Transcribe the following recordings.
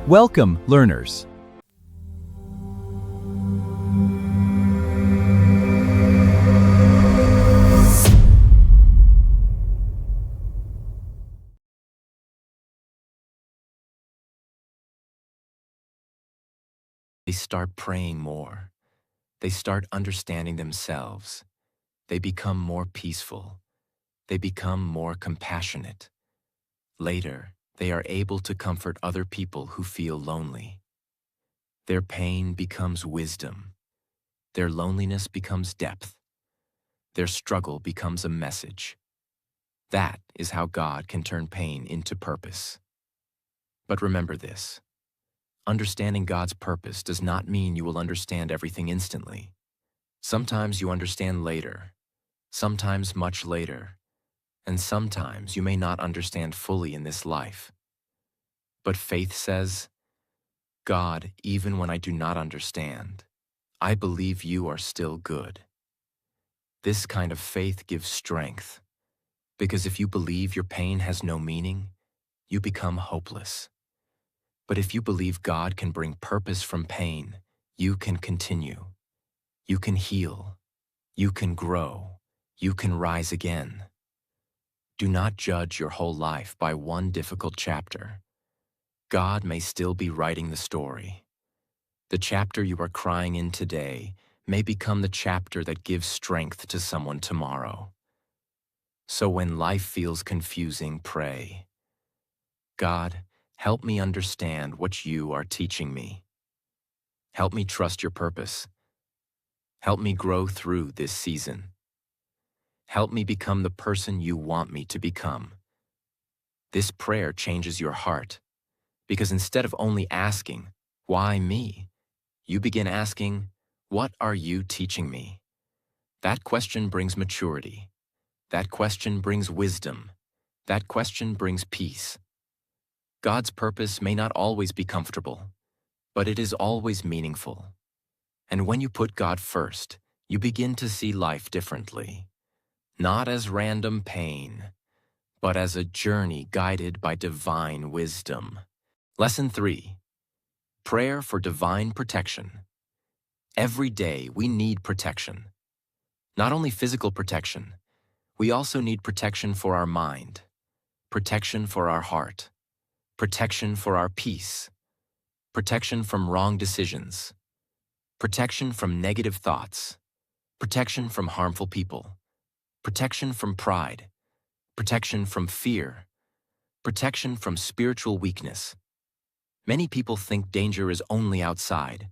Welcome, learners. They start praying more. They start understanding themselves. They become more peaceful. They become more compassionate. Later, they are able to comfort other people who feel lonely. Their pain becomes wisdom. Their loneliness becomes depth. Their struggle becomes a message. That is how God can turn pain into purpose. But remember this. Understanding God's purpose does not mean you will understand everything instantly. Sometimes you understand later, sometimes much later, and sometimes you may not understand fully in this life. But faith says, God, even when I do not understand, I believe you are still good. This kind of faith gives strength, because if you believe your pain has no meaning, you become hopeless. But if you believe God can bring purpose from pain, you can continue. You can heal. You can grow. You can rise again. Do not judge your whole life by one difficult chapter. God may still be writing the story. The chapter you are crying in today may become the chapter that gives strength to someone tomorrow. So when life feels confusing, pray. God, help me understand what you are teaching me. Help me trust your purpose. Help me grow through this season. Help me become the person you want me to become. This prayer changes your heart, because instead of only asking, why me? You begin asking, what are you teaching me? That question brings maturity. That question brings wisdom. That question brings peace. God's purpose may not always be comfortable, but it is always meaningful. And when you put God first, you begin to see life differently. Not as random pain, but as a journey guided by divine wisdom. Lesson 3. Prayer for divine protection. Every day we need protection. Not only physical protection, we also need protection for our mind, protection for our heart, protection for our peace, protection from wrong decisions, protection from negative thoughts, protection from harmful people, protection from pride, protection from fear, protection from spiritual weakness. Many people think danger is only outside,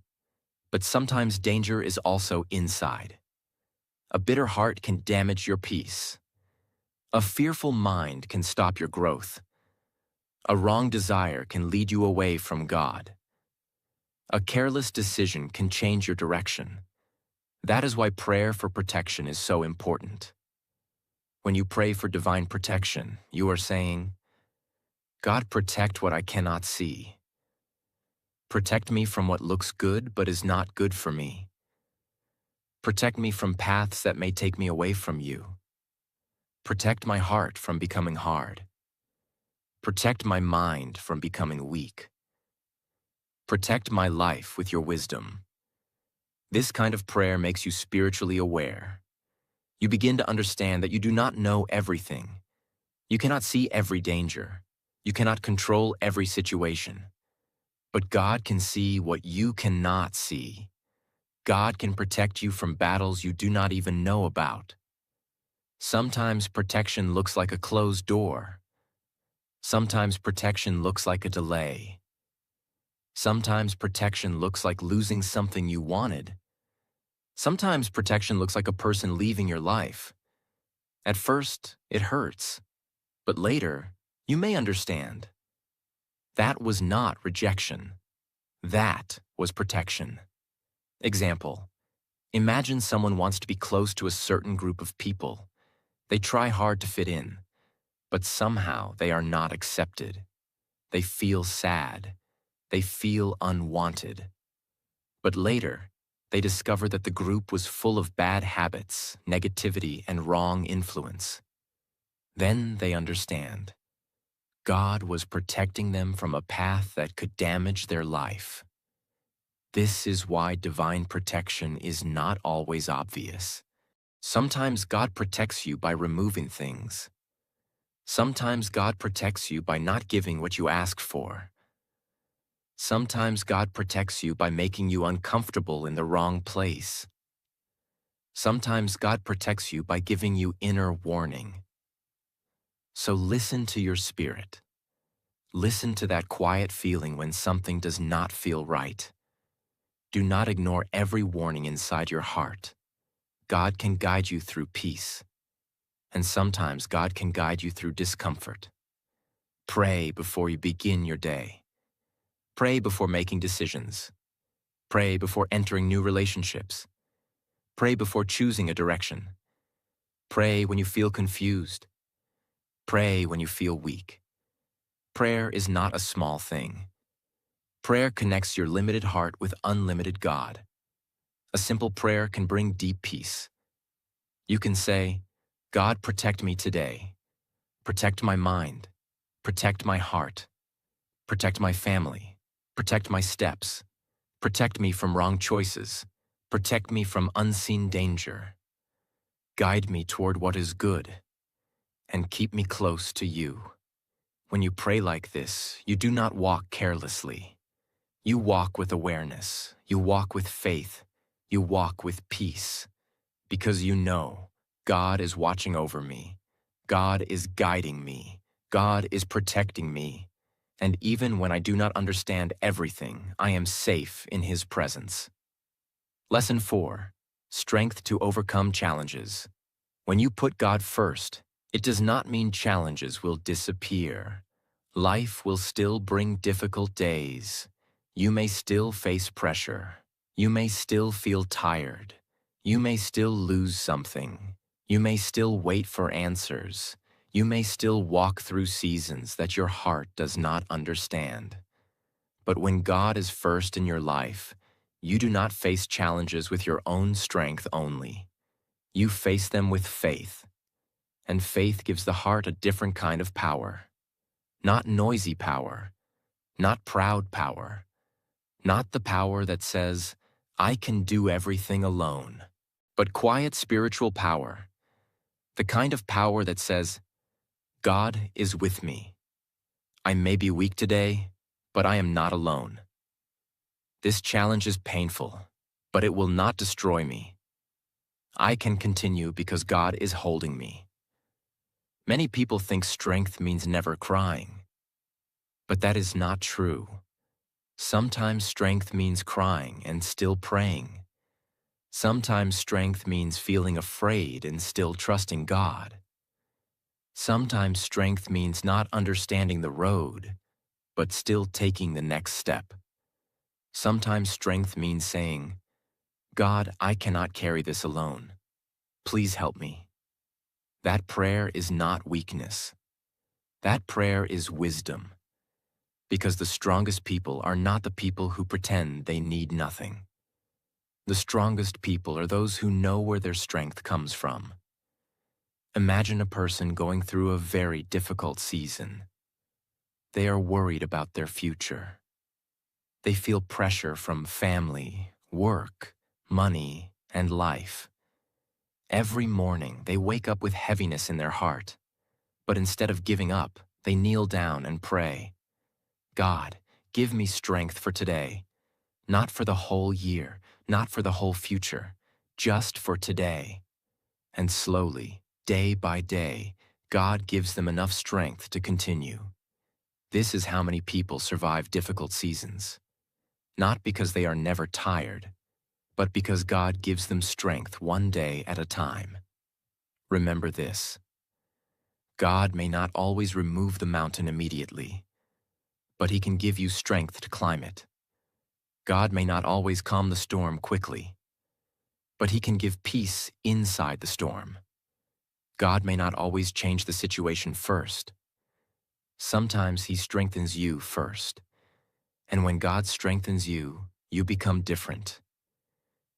but sometimes danger is also inside. A bitter heart can damage your peace. A fearful mind can stop your growth. A wrong desire can lead you away from God. A careless decision can change your direction. That is why prayer for protection is so important. When you pray for divine protection, you are saying, God, protect what I cannot see. Protect me from what looks good but is not good for me. Protect me from paths that may take me away from you. Protect my heart from becoming hard. Protect my mind from becoming weak. Protect my life with your wisdom. This kind of prayer makes you spiritually aware. You begin to understand that you do not know everything. You cannot see every danger. You cannot control every situation. But God can see what you cannot see. God can protect you from battles you do not even know about. Sometimes protection looks like a closed door. Sometimes protection looks like a delay. Sometimes protection looks like losing something you wanted. Sometimes protection looks like a person leaving your life. At first, it hurts, but later, you may understand. That was not rejection. That was protection. Example: imagine someone wants to be close to a certain group of people. They try hard to fit in, but somehow they are not accepted. They feel sad. They feel unwanted. But later, they discover that the group was full of bad habits, negativity, and wrong influence. Then they understand. God was protecting them from a path that could damage their life. This is why divine protection is not always obvious. Sometimes God protects you by removing things. Sometimes God protects you by not giving what you ask for. Sometimes God protects you by making you uncomfortable in the wrong place. Sometimes God protects you by giving you inner warning. So listen to your spirit. Listen to that quiet feeling when something does not feel right. Do not ignore every warning inside your heart. God can guide you through peace. And sometimes God can guide you through discomfort. Pray before you begin your day. Pray before making decisions. Pray before entering new relationships. Pray before choosing a direction. Pray when you feel confused. Pray when you feel weak. Prayer is not a small thing. Prayer connects your limited heart with unlimited God. A simple prayer can bring deep peace. You can say, God, protect me today. Protect my mind. Protect my heart. Protect my family. Protect my steps. Protect me from wrong choices. Protect me from unseen danger. Guide me toward what is good. And keep me close to you. When you pray like this, you do not walk carelessly. You walk with awareness. You walk with faith. You walk with peace. Because you know God is watching over me. God is guiding me. God is protecting me. And even when I do not understand everything, I am safe in His presence. Lesson 4. Strength to overcome challenges. When you put God first, it does not mean challenges will disappear. Life will still bring difficult days. You may still face pressure. You may still feel tired. You may still lose something. You may still wait for answers. You may still walk through seasons that your heart does not understand. But when God is first in your life, you do not face challenges with your own strength only. You face them with faith. And faith gives the heart a different kind of power. Not noisy power, not proud power, not the power that says, I can do everything alone, but quiet spiritual power, the kind of power that says, God is with me. I may be weak today, but I am not alone. This challenge is painful, but it will not destroy me. I can continue because God is holding me. Many people think strength means never crying, but that is not true. Sometimes strength means crying and still praying. Sometimes strength means feeling afraid and still trusting God. Sometimes strength means not understanding the road, but still taking the next step. Sometimes strength means saying, God, I cannot carry this alone. Please help me. That prayer is not weakness. That prayer is wisdom. Because the strongest people are not the people who pretend they need nothing. The strongest people are those who know where their strength comes from. Imagine a person going through a very difficult season. They are worried about their future. They feel pressure from family, work, money, and life. Every morning, they wake up with heaviness in their heart. But instead of giving up, they kneel down and pray, God, give me strength for today, not for the whole year, not for the whole future, just for today. And slowly, day by day, God gives them enough strength to continue. This is how many people survive difficult seasons. Not because they are never tired, but because God gives them strength one day at a time. Remember this. God may not always remove the mountain immediately, but He can give you strength to climb it. God may not always calm the storm quickly, but He can give peace inside the storm. God may not always change the situation first. Sometimes He strengthens you first. And when God strengthens you, you become different.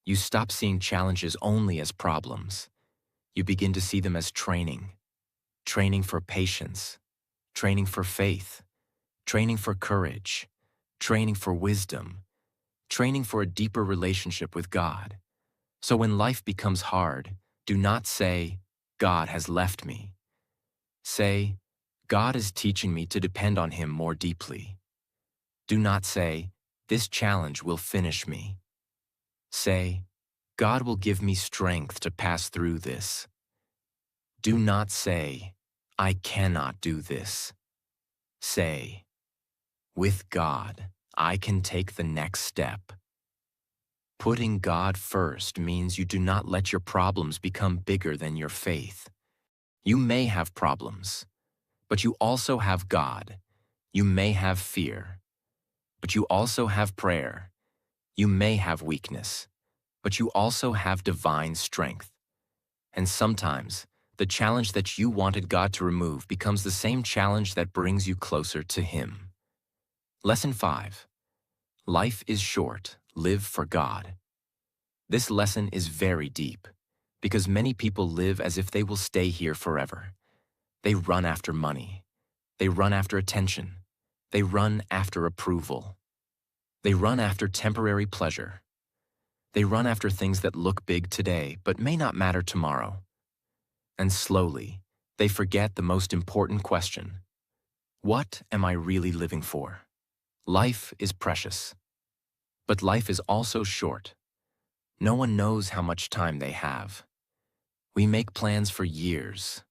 You stop seeing challenges only as problems. You begin to see them as training. Training for patience. training for faith, training for courage, training for wisdom, training for a deeper relationship with God. So when life becomes hard, do not say, God has left me. Say, God is teaching me to depend on Him more deeply. Do not say, this challenge will finish me. Say, God will give me strength to pass through this. Do not say, I cannot do this. Say, with God, I can take the next step. Putting God first means you do not let your problems become bigger than your faith. You may have problems, but you also have God. You may have fear, but you also have prayer. You may have weakness, but you also have divine strength. And sometimes, the challenge that you wanted God to remove becomes the same challenge that brings you closer to Him. Lesson 5. Life is short. Live for God. This lesson is very deep, because many people live as if they will stay here forever. They run after money. They run after attention. They run after approval. They run after temporary pleasure. They run after things that look big today but may not matter tomorrow. And slowly, they forget the most important question. What am I really living for? Life is precious, but life is also short. No one knows how much time they have. We make plans for years,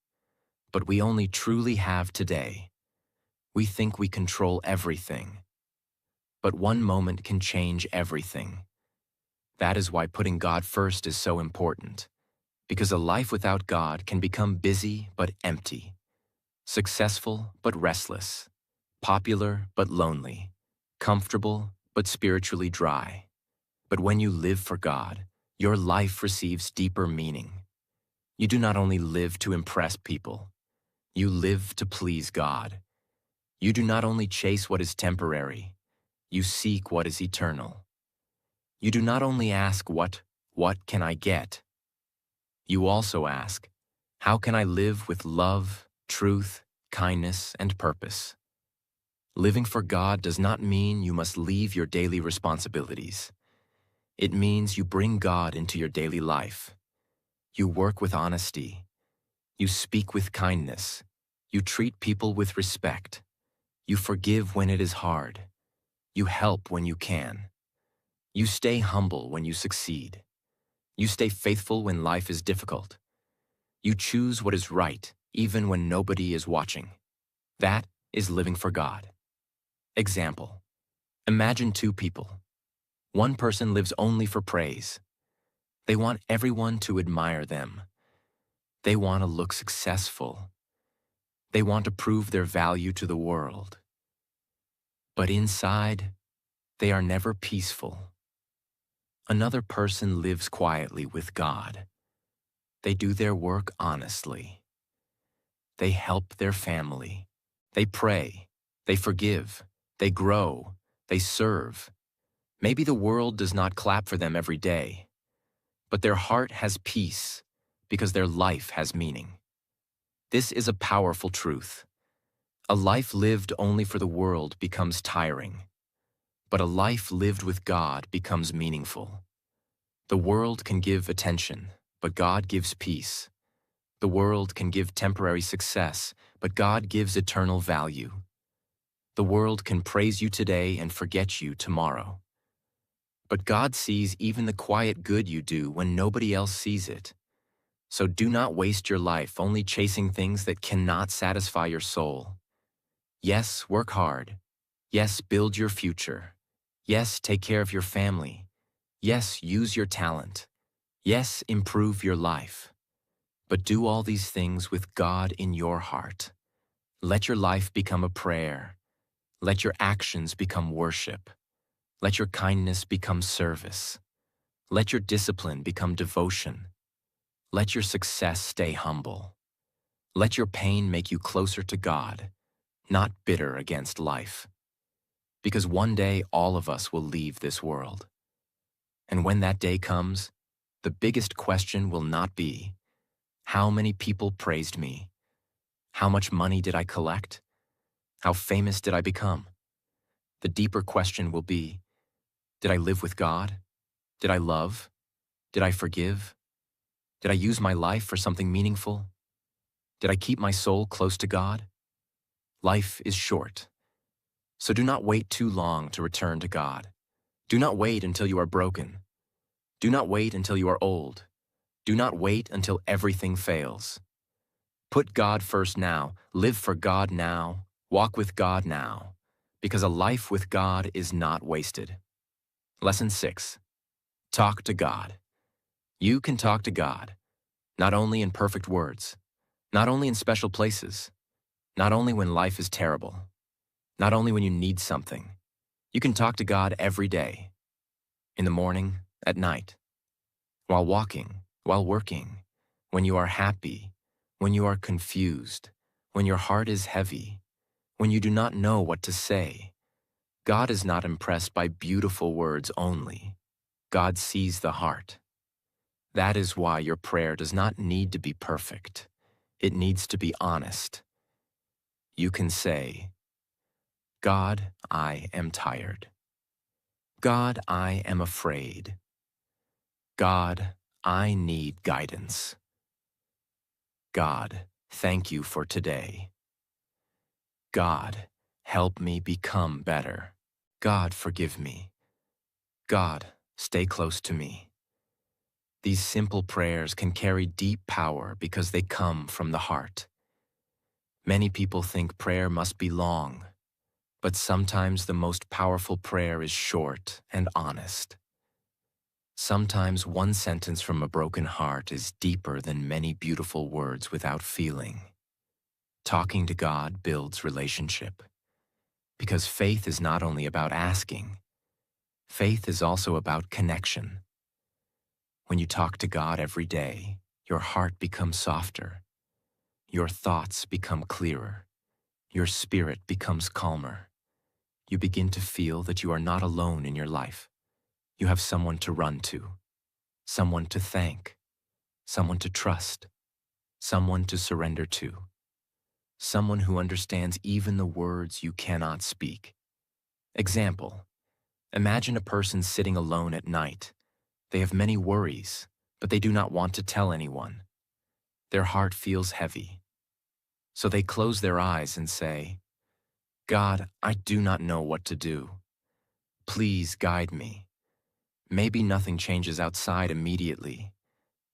but we only truly have today. We think we control everything, but one moment can change everything. That is why putting God first is so important, because a life without God can become busy but empty, successful but restless, popular but lonely, comfortable but spiritually dry. But when you live for God, your life receives deeper meaning. You do not only live to impress people, you live to please God. You do not only chase what is temporary, you seek what is eternal. You do not only ask what can I get? You also ask, how can I live with love, truth, kindness, and purpose? Living for God does not mean you must leave your daily responsibilities. It means you bring God into your daily life. You work with honesty. You speak with kindness. You treat people with respect. You forgive when it is hard. You help when you can. You stay humble when you succeed. You stay faithful when life is difficult. You choose what is right, even when nobody is watching. That is living for God. Example. Imagine two people. One person lives only for praise. They want everyone to admire them. They want to look successful. They want to prove their value to the world. But inside, they are never peaceful. Another person lives quietly with God. They do their work honestly. They help their family. They pray. They forgive. They grow. They serve. Maybe the world does not clap for them every day, but their heart has peace because their life has meaning. This is a powerful truth. A life lived only for the world becomes tiring, but a life lived with God becomes meaningful. The world can give attention, but God gives peace. The world can give temporary success, but God gives eternal value. The world can praise you today and forget you tomorrow. But God sees even the quiet good you do when nobody else sees it. So do not waste your life only chasing things that cannot satisfy your soul. Yes, work hard. Yes, build your future. Yes, take care of your family. Yes, use your talent. Yes, improve your life. But do all these things with God in your heart. Let your life become a prayer. Let your actions become worship. Let your kindness become service. Let your discipline become devotion. Let your success stay humble. Let your pain make you closer to God, not bitter against life. Because one day all of us will leave this world. And when that day comes, the biggest question will not be, how many people praised me? How much money did I collect? How famous did I become? The deeper question will be, did I live with God? Did I love? Did I forgive? Did I use my life for something meaningful? Did I keep my soul close to God? Life is short, so do not wait too long to return to God. Do not wait until you are broken. Do not wait until you are old. Do not wait until everything fails. Put God first now, live for God now, walk with God now, because a life with God is not wasted. Lesson 6. Talk to God. You can talk to God, not only in perfect words, not only in special places, not only when life is terrible, not only when you need something. You can talk to God every day, in the morning, at night, while walking, while working, when you are happy, when you are confused, when your heart is heavy, when you do not know what to say. God is not impressed by beautiful words only. God sees the heart. That is why your prayer does not need to be perfect. It needs to be honest. You can say, God, I am tired. God, I am afraid. God, I need guidance. God, thank you for today. God, help me become better. God, forgive me. God, stay close to me. These simple prayers can carry deep power because they come from the heart. Many people think prayer must be long, but sometimes the most powerful prayer is short and honest. Sometimes one sentence from a broken heart is deeper than many beautiful words without feeling. Talking to God builds relationship, because faith is not only about asking, faith is also about connection. When you talk to God every day, your heart becomes softer, your thoughts become clearer, your spirit becomes calmer. You begin to feel that you are not alone in your life. You have someone to run to, someone to thank, someone to trust, someone to surrender to, someone who understands even the words you cannot speak. Example, imagine a person sitting alone at night. They have many worries, but they do not want to tell anyone. Their heart feels heavy. So they close their eyes and say, God, I do not know what to do. Please guide me. Maybe nothing changes outside immediately,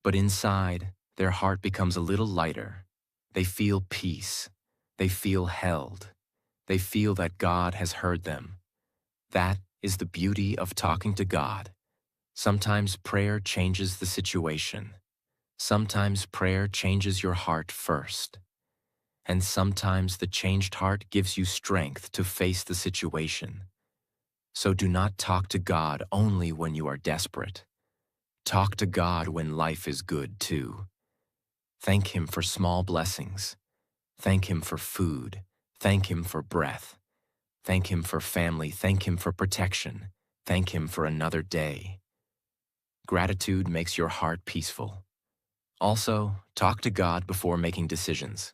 but inside, their heart becomes a little lighter. They feel peace. They feel held. They feel that God has heard them. That is the beauty of talking to God. Sometimes prayer changes the situation. Sometimes prayer changes your heart first. And sometimes the changed heart gives you strength to face the situation. So do not talk to God only when you are desperate. Talk to God when life is good too. Thank Him for small blessings. Thank Him for food. Thank Him for breath. Thank Him for family. Thank Him for protection. Thank Him for another day. Gratitude makes your heart peaceful. Also, talk to God before making decisions.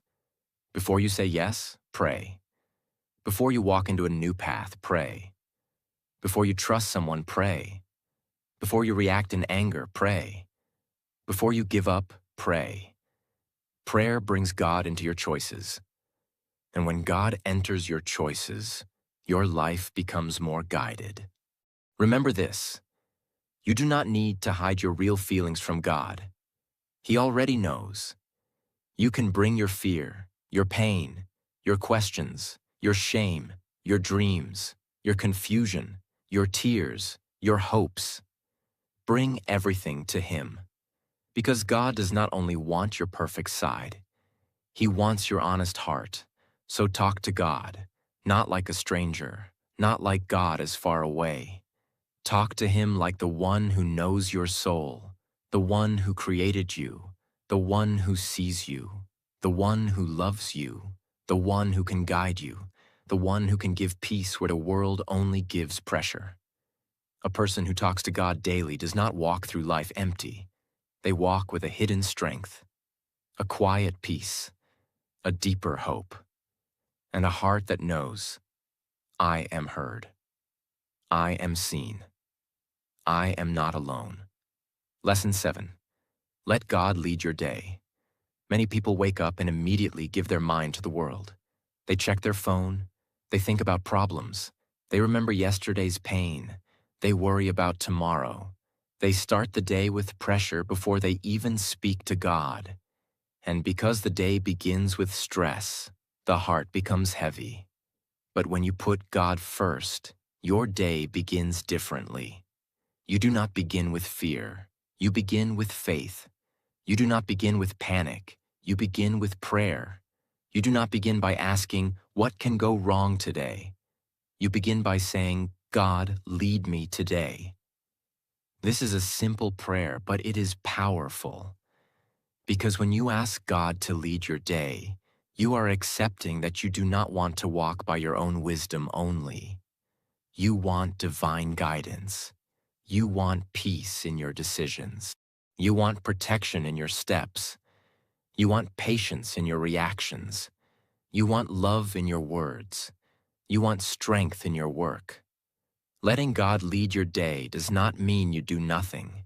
Before you say yes, pray. Before you walk into a new path, pray. Before you trust someone, pray. Before you react in anger, pray. Before you give up, pray. Prayer brings God into your choices. And when God enters your choices, your life becomes more guided. Remember this: you do not need to hide your real feelings from God. He already knows. You can bring your fear, your pain, your questions, your shame, your dreams, your confusion, your tears, your hopes. Bring everything to Him. Because God does not only want your perfect side, He wants your honest heart. So talk to God, not like a stranger, not like God is far away. Talk to Him like the one who knows your soul, the one who created you, the one who sees you, the one who loves you, the one who can guide you, the one who can give peace where the world only gives pressure. A person who talks to God daily does not walk through life empty. They walk with a hidden strength, a quiet peace, a deeper hope. and a heart that knows, I am heard. I am seen. I am not alone. Lesson 7. Let God lead your day. Many people wake up and immediately give their mind to the world. They check their phone. They think about problems. They remember yesterday's pain. They worry about tomorrow. They start the day with pressure before they even speak to God. And because the day begins with stress, the heart becomes heavy. But when you put God first, your day begins differently. You do not begin with fear. You begin with faith. You do not begin with panic. You begin with prayer. You do not begin by asking, what can go wrong today? You begin by saying, God, lead me today. This is a simple prayer, but it is powerful. Because when you ask God to lead your day, you are accepting that you do not want to walk by your own wisdom only. You want divine guidance. You want peace in your decisions. You want protection in your steps. You want patience in your reactions. You want love in your words. You want strength in your work. Letting God lead your day does not mean you do nothing.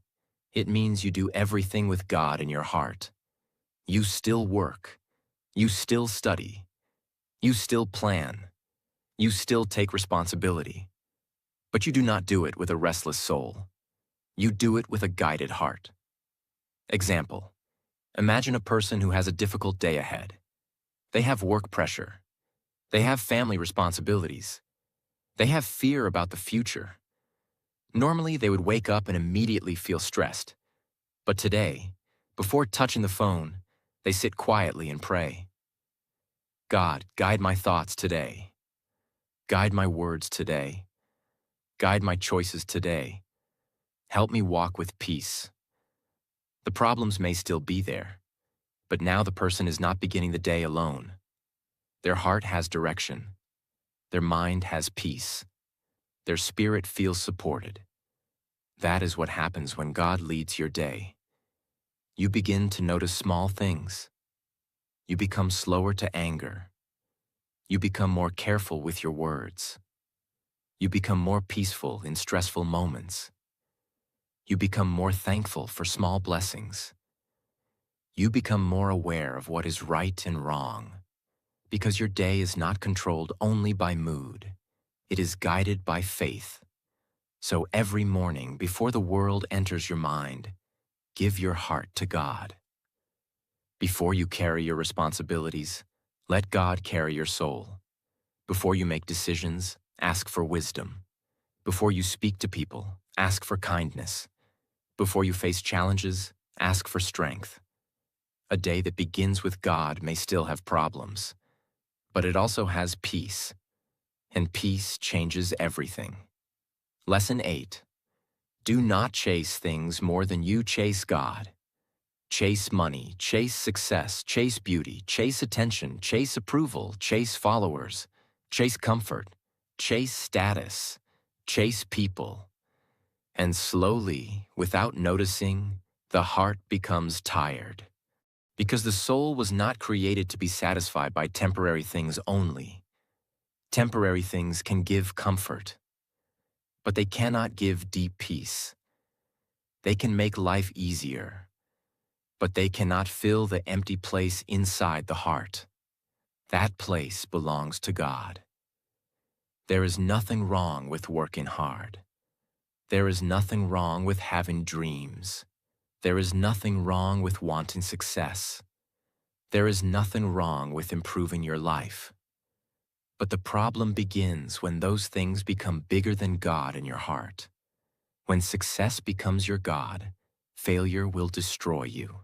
It means you do everything with God in your heart. You still work. You still study. You still plan. You still take responsibility. But you do not do it with a restless soul. You do it with a guided heart. Example. Imagine a person who has a difficult day ahead. They have work pressure. They have family responsibilities. They have fear about the future. Normally, they would wake up and immediately feel stressed. But today, before touching the phone, they sit quietly and pray. God, guide my thoughts today. Guide my words today. Guide my choices today. Help me walk with peace. The problems may still be there, but now the person is not beginning the day alone. Their heart has direction. Their mind has peace. Their spirit feels supported. That is what happens when God leads your day. You begin to notice small things. You become slower to anger. You become more careful with your words. You become more peaceful in stressful moments. You become more thankful for small blessings. You become more aware of what is right and wrong, because your day is not controlled only by mood. It is guided by faith. So every morning, before the world enters your mind, give your heart to God. Before you carry your responsibilities, let God carry your soul. Before you make decisions, ask for wisdom. Before you speak to people, ask for kindness. Before you face challenges, ask for strength. A day that begins with God may still have problems, but it also has peace, and peace changes everything. Lesson 8. Do not chase things more than you chase God. Chase money, chase success, chase beauty, chase attention, chase approval, chase followers, chase comfort, chase status, chase people. And slowly, without noticing, the heart becomes tired. Because the soul was not created to be satisfied by temporary things only. Temporary things can give comfort, but they cannot give deep peace. They can make life easier, but they cannot fill the empty place inside the heart. That place belongs to God. There is nothing wrong with working hard. There is nothing wrong with having dreams. There is nothing wrong with wanting success. There is nothing wrong with improving your life. But the problem begins when those things become bigger than God in your heart. When success becomes your God, failure will destroy you.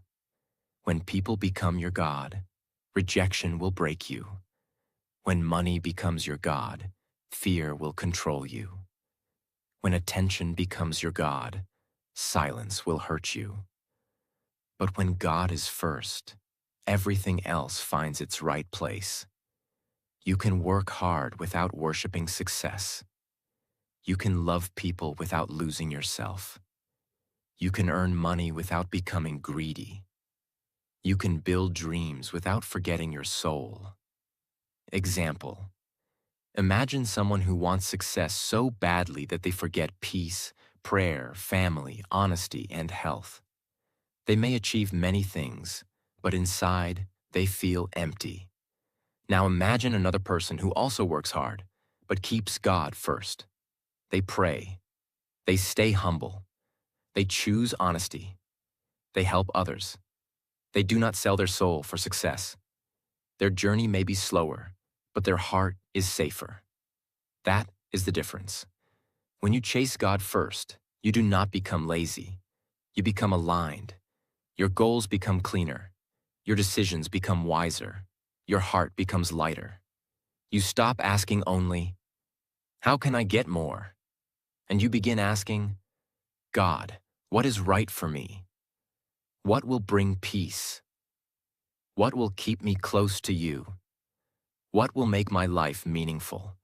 When people become your God, rejection will break you. When money becomes your God, fear will control you. When attention becomes your God, silence will hurt you. But when God is first, everything else finds its right place. You can work hard without worshiping success. You can love people without losing yourself. You can earn money without becoming greedy. You can build dreams without forgetting your soul. Example. Imagine someone who wants success so badly that they forget peace, prayer, family, honesty, and health. They may achieve many things, but inside, they feel empty. Now imagine another person who also works hard, but keeps God first. They pray. They stay humble. They choose honesty. They help others. They do not sell their soul for success. Their journey may be slower, but their heart is safer. That is the difference. When you chase God first, you do not become lazy. You become aligned. Your goals become cleaner. Your decisions become wiser. Your heart becomes lighter. You stop asking only, "How can I get more?" And you begin asking, "God, what is right for me? What will bring peace? What will keep me close to you? What will make my life meaningful?"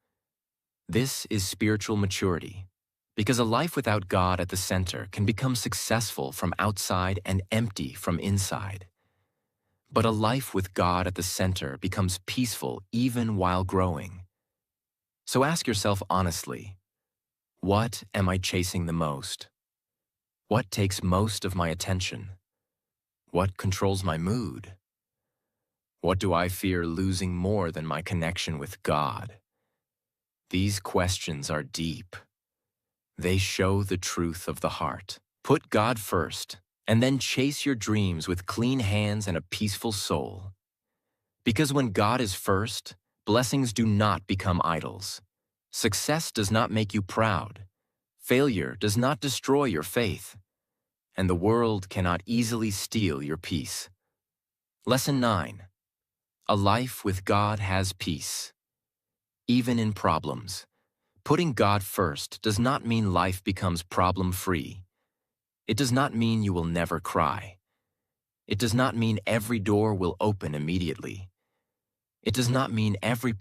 This is spiritual maturity, because a life without God at the center can become successful from outside and empty from inside. But a life with God at the center becomes peaceful even while growing. So ask yourself honestly, what am I chasing the most? What takes most of my attention? What controls my mood? What do I fear losing more than my connection with God? These questions are deep. They show the truth of the heart. Put God first, and then chase your dreams with clean hands and a peaceful soul. Because when God is first, blessings do not become idols. Success does not make you proud. Failure does not destroy your faith. And the world cannot easily steal your peace. Lesson 9. A life with God has peace. Even in problems. Putting God first does not mean life becomes problem-free. It does not mean you will never cry. It does not mean every door will open immediately. It does not mean every